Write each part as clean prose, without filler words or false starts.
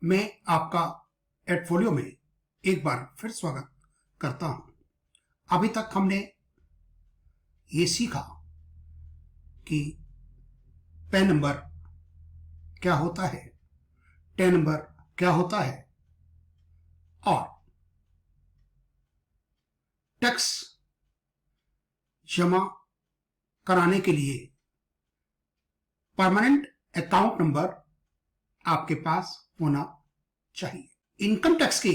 मैं आपका एडफोलियो में एक बार फिर स्वागत करता हूं। अभी तक हमने ये सीखा कि पैन नंबर क्या होता है, टेन नंबर क्या होता है और टैक्स जमा कराने के लिए परमानेंट अकाउंट नंबर आपके पास होना चाहिए। इनकम टैक्स की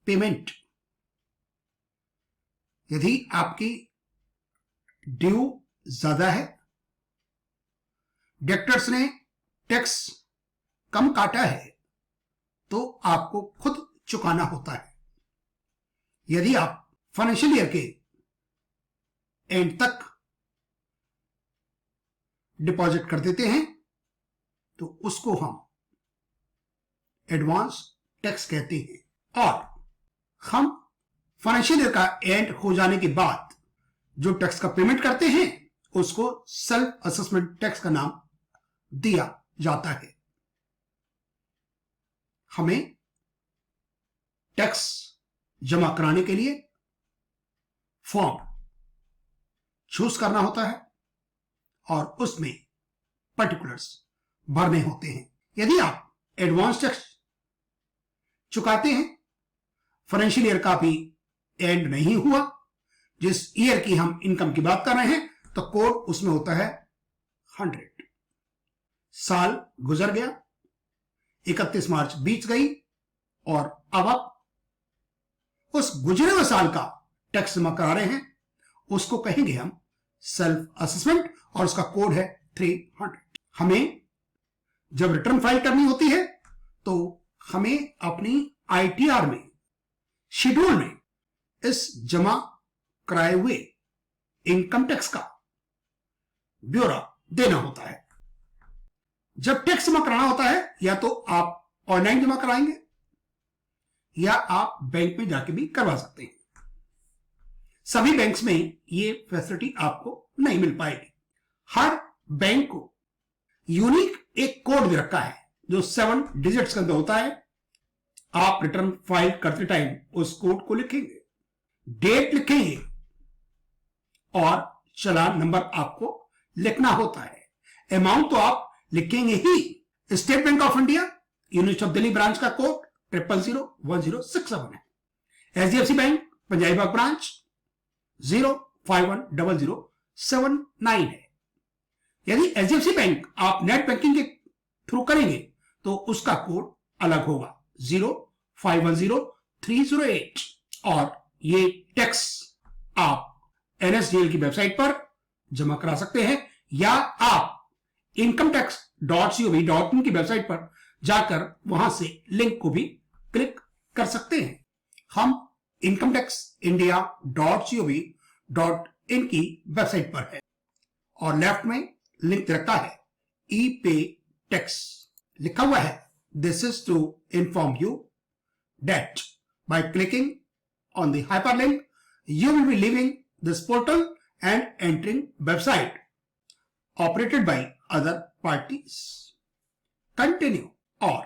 पेमेंट यदि आपकी ड्यू ज्यादा है, डेक्टर्स ने टैक्स कम काटा है, तो आपको खुद चुकाना होता है। यदि आप फाइनेंशियल ईयर के एंड तक डिपॉजिट कर देते हैं तो उसको हम एडवांस टैक्स कहते हैं। और हम फाइनेंशियल ईयर का एंड हो जाने के बाद जो टैक्स का पेमेंट करते हैं उसको सेल्फ असेसमेंट टैक्स का नाम दिया जाता है। हमें टैक्स जमा कराने के लिए फॉर्म चूज करना होता है और उसमें पर्टिकुलर्स भरने होते हैं। यदि आप एडवांस टैक्स चुकाते हैं, फाइनेंशियल ईयर का भी एंड नहीं हुआ, जिस ईयर की हम इनकम की बात कर रहे हैं, तो कोड उसमें होता है 100। साल गुजर गया, 31 मार्च बीत गई और अब आप उस गुजरे हुए साल का टैक्स जमा करा रहे हैं, उसको कहेंगे हम सेल्फ असेसमेंट और उसका कोड है 300। हमें जब रिटर्न फाइल करनी होती है तो हमें अपनी आईटीआर में, शेड्यूल में इस जमा कराए हुए इनकम टैक्स का ब्यौरा देना होता है। जब टैक्स जमा कराना होता है, या तो आप ऑनलाइन जमा कराएंगे या आप बैंक में जाके भी करवा सकते हैं। सभी बैंक्स में ये फैसिलिटी आपको नहीं मिल पाएगी। हर बैंक को यूनिक एक कोड दे रखा है जो 7 डिजिट्स के अंदर होता है। आप रिटर्न फाइल करते टाइम उस कोड को लिखेंगे, डेट लिखेंगे और चालान नंबर आपको लिखना होता है। अमाउंट तो आप लिखेंगे ही। State bank of India university of Delhi branch का कोड 0001067 है। HDFC bank Punjabi Bagh branch 0510079 है। यदि एचडीएफसी बैंक आप नेट बैंकिंग के थ्रू करेंगे तो उसका कोड अलग होगा 0510308। और ये टैक्स आप एनएसडीएल की वेबसाइट पर जमा करा सकते हैं या आप incometax.gov.in की वेबसाइट पर जाकर वहां से लिंक को भी क्लिक कर सकते हैं। हम incometaxindia.gov.in की वेबसाइट पर है और लेफ्ट में लिंक रखा है ई पे टैक्स, लिखा हुआ है this is to inform you that by clicking on the hyperlink you will be leaving this portal and entering website operated by other parties. Continue. और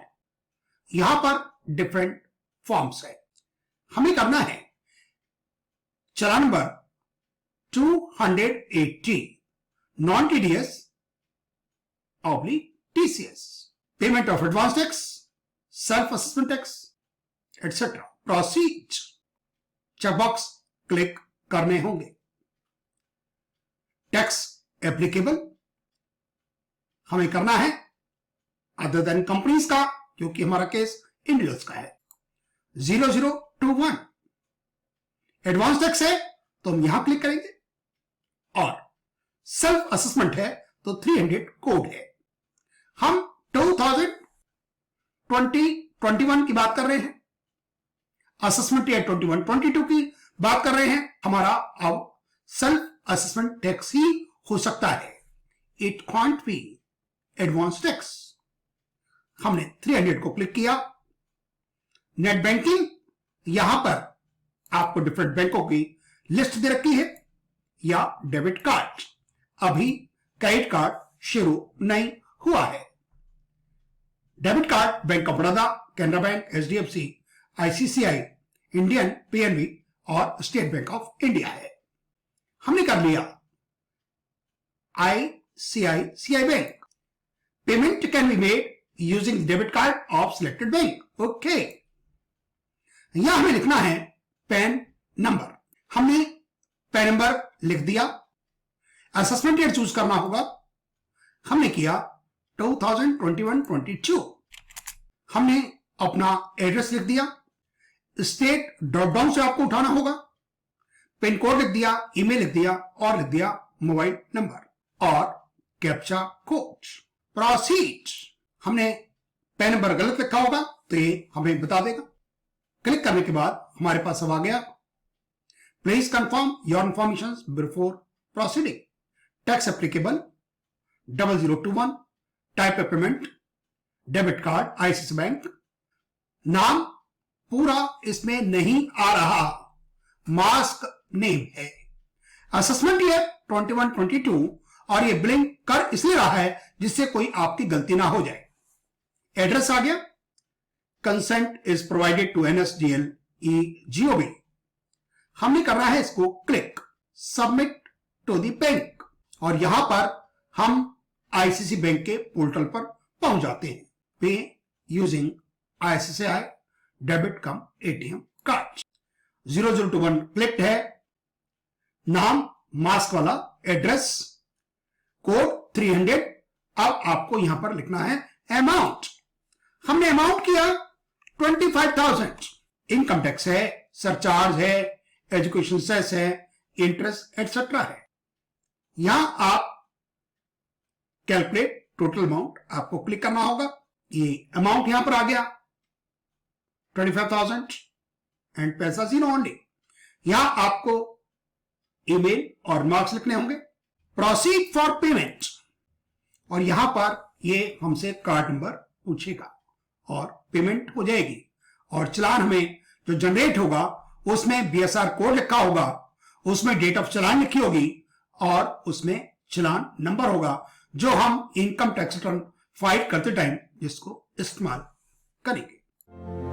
यहां पर डिफरेंट फॉर्म्स है। हमें करना है चालान number 280 non TDS TCS, payment of advance tax, self assessment tax etcetera. Proceed checkbox click करने होंगे। टैक्स एप्लीकेबल हमें करना है अदर देन कंपनीज का, क्योंकि हमारा केस इंडिविजुअल्स का है। 0021 एडवांस टैक्स है तो हम यहां क्लिक करेंगे और सेल्फ असेसमेंट है तो 300 कोड है। हम 2020-21 की बात कर रहे हैं, असेसमेंट ईयर 21-22 की बात कर रहे हैं। हमारा अब सेल्फ असेसमेंट टैक्स ही हो सकता है। It can't be advance tax. हमने 300 को क्लिक किया। नेट बैंकिंग, यहां पर आपको डिफरेंट बैंकों की लिस्ट दे रखी है, या डेबिट कार्ड। अभी क्रेडिट कार्ड शुरू नहीं हुआ है। Debit card bank of Baroda Canara bank, HDFC, ICICI, Indian PNB और स्टेट बैंक ऑफ इंडिया है। हमने कर लिया ICICI bank. Payment can be made using debit card of selected bank. Okay, यहां हमें लिखना है पैन नंबर। हमने पैन नंबर लिख दिया। असेसमेंट ईयर चूज करना होगा। हमने किया 2021-22। हमने अपना एड्रेस लिख दिया। स्टेट ड्रॉप डाउन से आपको उठाना होगा। पिन कोड लिख दिया, ईमेल लिख दिया और लिख दिया मोबाइल नंबर और कैप्चा कोड। प्रोसीड। हमने पैन नंबर गलत लिखा होगा तो ये हमें बता देगा। क्लिक करने के बाद हमारे पास सब आ गया। Please confirm your information before proceeding. Tax applicable 0021, type of payment debit card ICICI bank. नाम पूरा इसमें नहीं आ रहा, मास्क नेम है। असेसमेंट ईयर 21-22 और ये बिलिंग कर इसलिए रहा है जिससे कोई आपकी गलती ना हो जाए। एड्रेस आ गया। Consent is provided to NSDL EGOB। हमने करना है इसको click submit to the bank और यहां पर हम ICICI बैंक के पोर्टल पर पहुंच जाते हैं। पे यूजिंग ICICI डेबिट कम ATM कार्ड। 0021 क्लिक है। नाम मास्क वाला, एड्रेस, कोड 300। अब आपको यहां पर लिखना है अमाउंट। हमने अमाउंट किया 25,000। इनकम टैक्स है, सरचार्ज है, एजुकेशन सेस है, इंटरेस्ट एटसेट्रा है। यहां आप कैलकुलेट टोटल अमाउंट आपको क्लिक करना होगा। ये अमाउंट यहां पर आ गया 25,000 एंड पैसा 0 ओनली। यहां आपको ईमेल और मार्क्स लिखने होंगे। प्रोसीड फॉर पेमेंट और यहां पर ये हमसे कार्ड नंबर पूछेगा और पेमेंट हो जाएगी। और चलान हमें जो जनरेट होगा उसमें BSR कोड लिखा होगा, उसमें डेट ऑफ चलान लिखी होगी और उसमें चलान नंबर होगा जो हम इनकम टैक्स रिटर्न फाइल करते टाइम जिसको इस्तेमाल करेंगे।